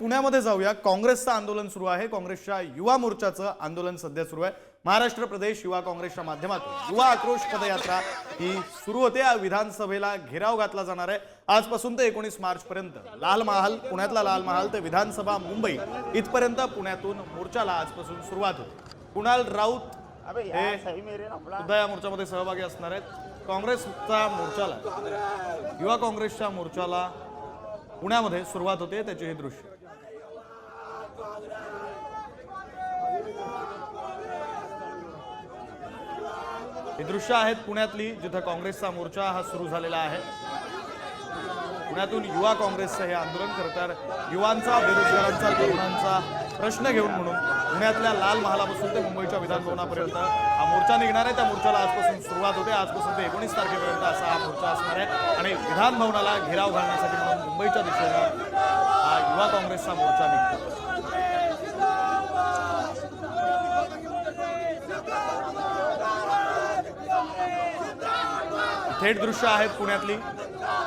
पुण्यामध्ये जाऊया. काँग्रेसचं आंदोलन सुरू आहे. काँग्रेसच्या युवा मोर्चाचं आंदोलन सध्या सुरू आहे. महाराष्ट्र प्रदेश युवा काँग्रेसच्या माध्यमातून युवा आक्रोश पदयात्रा ही सुरू होते. विधानसभेला घेराव घातला जाणार आहे. आजपासून ते 19 मार्च पर्यंत लाल महाल, पुण्यातला लाल महाल ते विधानसभा मुंबई इथपर्यंत पुण्यातून मोर्चाला आजपासून सुरुवात होते. कुणाल राऊत हे सुद्धा या मोर्चामध्ये सहभागी असणार आहेत. काँग्रेसचा मोर्चाला, युवा काँग्रेसच्या मोर्चाला पुण्यामध्ये सुरुवात होते. त्याचे हे दृश्य. हे दृश्य आहेत पुण्यातली, जिथे काँग्रेसचा मोर्चा हा सुरू झालेला आहे. पुण्यातून युवा काँग्रेसचं हे आंदोलन. खरं तर युवांचा, बेरोजगारांचा, तरुणांचा प्रश्न घेऊन म्हणून पुण्यातल्या लाल महालापासून ते मुंबईच्या विधानभवनापर्यंत हा मोर्चा निघणार आहे. त्या मोर्चाला आजपासून सुरुवात होते. आजपासून ते 19 तारखेपर्यंत असा हा मोर्चा असणार आहे. आणि विधानभवनाला घेराव घालण्यासाठी म्हणून मुंबईच्या दिशेनं हा युवा काँग्रेसचा मोर्चा निघतो. थेट दृश्य आहेत पुण्यातली.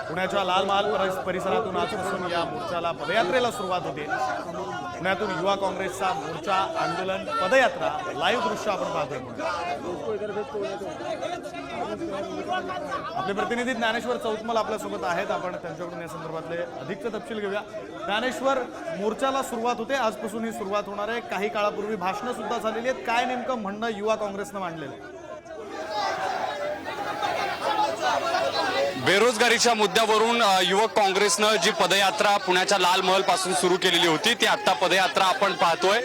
पुण्याच्या लाल महाल परिसरातून आजपासून या मोर्चाला, पदयात्रेला सुरुवात होते. पुण्यातून युवा काँग्रेसचा मोर्चा, आंदोलन, पदयात्रा लाईव्ह दृश्य आपण पाहतोय. आपले प्रतिनिधी ज्ञानेश्वर चौतमल आपल्यासोबत आहेत. आपण त्यांच्याकडून या संदर्भातले अधिकचे तपशील घेऊया. ज्ञानेश्वर, मोर्चाला सुरुवात होते. आजपासून ही सुरुवात होणार आहे. काही काळापूर्वी भाषणं सुद्धा झालेली आहेत. काय नेमकं म्हणणं युवा काँग्रेसनं मांडलेलं आहे? बेरोजगारीच्या मुद्द्यावरून युवक काँग्रेसनं जी पदयात्रा पुण्याच्या लाल महल पासून सुरू केलेली होती, ती आता पदयात्रा आपण पाहतोय.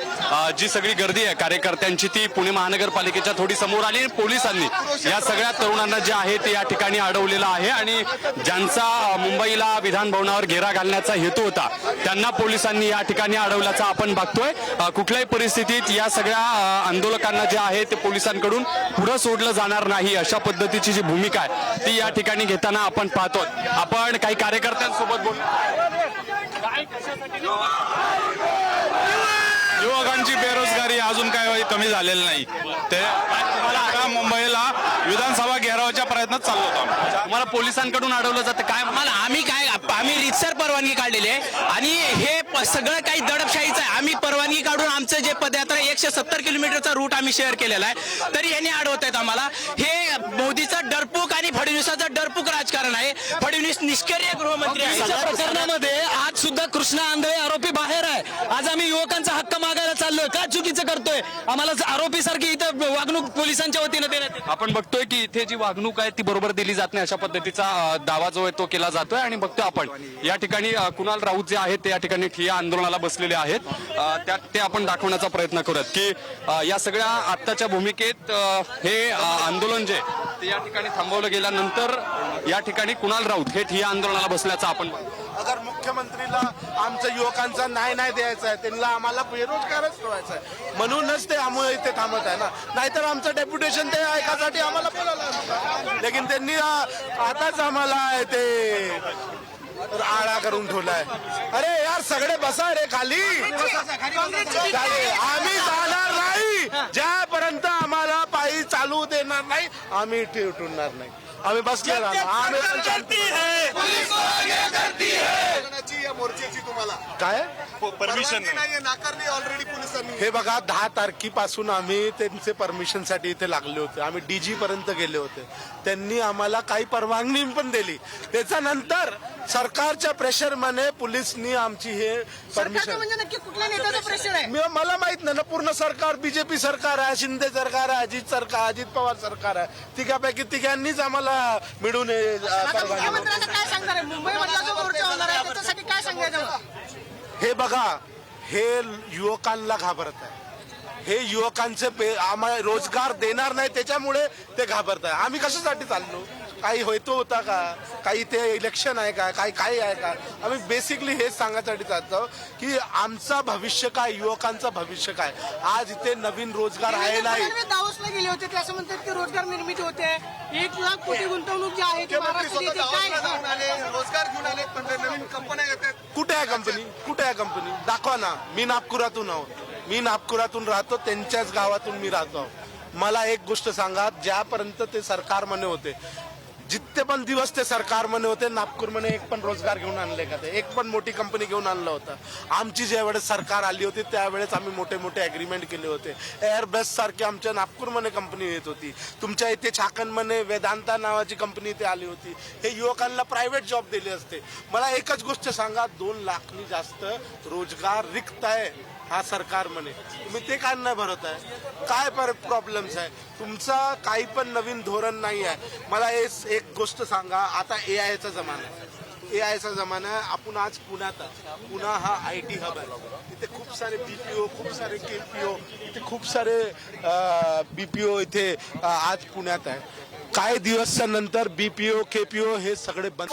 जी सगळी गर्दी आहे कार्यकर्त्यांची, ती पुणे महानगरपालिकेच्या थोडी समोर आली. आणि पोलिसांनी या सगळ्या तरुणांना जे आहे ते या ठिकाणी अडवलेलं आहे. आणि ज्यांचा मुंबईला विधानभवनावर घेरा घालण्याचा हेतू होता, त्यांना पोलिसांनी या ठिकाणी अडवल्याचं आपण बघतोय. कुठल्याही परिस्थितीत या सगळ्या आंदोलकांना जे आहे ते पोलिसांकडून पुढे सोडलं जाणार नाही, अशा पद्धतीची जी भूमिका आहे ती या ठिकाणी घेताना आपण पाहतो. आपण काही कार्यकर्त्यांसोबत बोलतो. युवकांची बेरोजगारी अजून काय कमी झालेली नाही. ते तुम्हाला मुंबईला विधानसभा घेरावाच्या प्रयत्नात चाललो होतो. तुम्हाला पोलिसांकडून अडवलं जातं काय? आम्ही रीतसर परवानगी काढलेली आहे आणि हे सगळं काही दडपशाहीचं आहे. आम्ही परवानगी काढून आमचं जे पदयात्रा 170 किलोमीटरचा रूट आम्ही शेअर केलेला आहे, तरी यांनी अडवत आहेत आम्हाला. हे मोदीचं डरपूक आणि फडणवीसाचं डरपूक राजकारण आहे. फडणवीस निष्क्रिय गृहमंत्री आहे. या प्रकरणामध्ये आज सुद्धा कृष्णा आंधळे आरोपी बाहेर आहे. आज आम्ही युवकांचा हक्क मागायला चाललोय. का चुकीचं करतोय? आम्हाला आरोपी सारखी इथं वागणूक पोलिसांच्या वतीने देण्यात. आपण बघतोय की इथे जी वागणूक आहे ती बरोबर दिली जात नाही, अशा पद्धतीचा दावा जो आहे तो केला जातोय. आणि बघतोय आपण या ठिकाणी कुणाल राऊत जे आहेत ते या ठिकाणी ठिय्या आंदोलनाला बसलेले आहेत. ते आपण दाखवण्याचा प्रयत्न करूयात की या सगळ्या आत्ताच्या भूमिकेत हे आंदोलन जे ते या ठिकाणी थांबवलं गेल्यानंतर या ठिकाणी कुणाल राऊत हे ठिय्या आंदोलनाला बसल्याचं आपण अगर मुख्यमंत्रीला आमच्या युवकांचा न्याय द्यायचा आहे, त्यांना आम्हाला बेरोजगारच ठेवायचा आहे, म्हणूनच ते आम्ही इथे थांबत आहे ना. नाहीतर आमचं डेप्युटेशन ते ऐकासाठी आम्हाला बोलावलं, लेकिन त्यांनी आताच आम्हाला ते आळा करून ठेवलाय. अरे यार, सगळे बसा रे खाली. आम्ही जाणार नाही ज्यापर्यंत आम्हाला पायी चालू देणार नाही. आम्ही उठणार नाही. आम्ही बसलेला काय परमिशन नाकारली ऑलरेडी पोलिसांनी. हे बघा, 10 तारखेपासून आम्ही त्यांचे परमिशनसाठी इथे लागले होते. आम्ही डीजी पर्यंत गेले होते. त्यांनी आम्हाला काही परवानगी पण दिली. त्याच्यानंतर सरकारच्या प्रेशरमध्ये पोलिसनी आमची हे परमिशन. नक्की कुठल्या नेत्याचं प्रेशर आहे? मला माहित नाही ना. पूर्ण सरकार बीजेपी सरकार आहे, शिंदे सरकार आहे, अजित पवार सरकार आहे. तिघापैकी तिघांनीच आम्हाला मिळून मुख्यमंत्र्यांना काय सांगणार आहे? मुंबईमधला जो मोर्चा होणार आहे त्याच्यासाठी काय सांगायचं? हे बघा, हे युवकांना घाबरत आहे. हे युवकांचे आम्हाला रोजगार देणार नाही, त्याच्यामुळे ते घाबरत आहे. आम्ही कशासाठी चाललो? काही होतो होता का? काही ते इलेक्शन आहे का? काही आहे का? आम्ही बेसिकली हेच सांगण्यासाठी चालतो की आमचं भविष्य काय, युवकांचं भविष्य काय. आज इथे नवीन रोजगार आहे नाही. दावोसला गेले होते ते असं म्हणतात की रोजगार निर्मिती होते. 1 लाख कोटी गुंतवणूक जी आहे ती महाराष्ट्रात रोजगार घेऊन आले, पण नवीन कंपन्या येतात. कुठे आहे कंपनी? दाखवा ना. मी नागपुरातून राहतो. त्यांच्याच गावातून मी राहतो. मला एक गोष्ट सांगा, ज्यापर्यंत ते सरकारमध्ये होते जितके पण दिवस ते सरकारमध्ये होते नागपूरमध्ये एक पण रोजगार घेऊन आणले का ते एक पण मोठी कंपनी घेऊन आणलं होतं. आमची ज्यावेळेस सरकार आली होती त्यावेळेस आम्ही मोठे मोठे अग्रीमेंट केले होते. एअरबस सारखी आमच्या नागपूरमध्ये कंपनी येत होती. तुमच्या इथे छाकणमध्ये वेदांता नावाची कंपनी इथे आली होती. हे युवकांना प्रायव्हेट जॉब दिले असते. मला एकच गोष्ट सांगा, 2 लाखनी जास्त रोजगार रिक्त आहे हा सरकार म्हणे. तुम्ही ते काय नाही भरत आहे? काय प्रॉब्लेम्स आहे तुमचा? काही पण नवीन धोरण नाही आहे. मला एक गोष्ट सांगा, आता AIचा जमाना आहे. AIचा जमाना आहे. आपण आज पुण्यात आहे. पुणा हा IT हब आहे. इथे खूप सारे BPO, खूप सारे KPO, इथे खूप सारे BPO इथे आज पुण्यात आहे. काही दिवसानंतर BPO KPO हे सगळे बंद.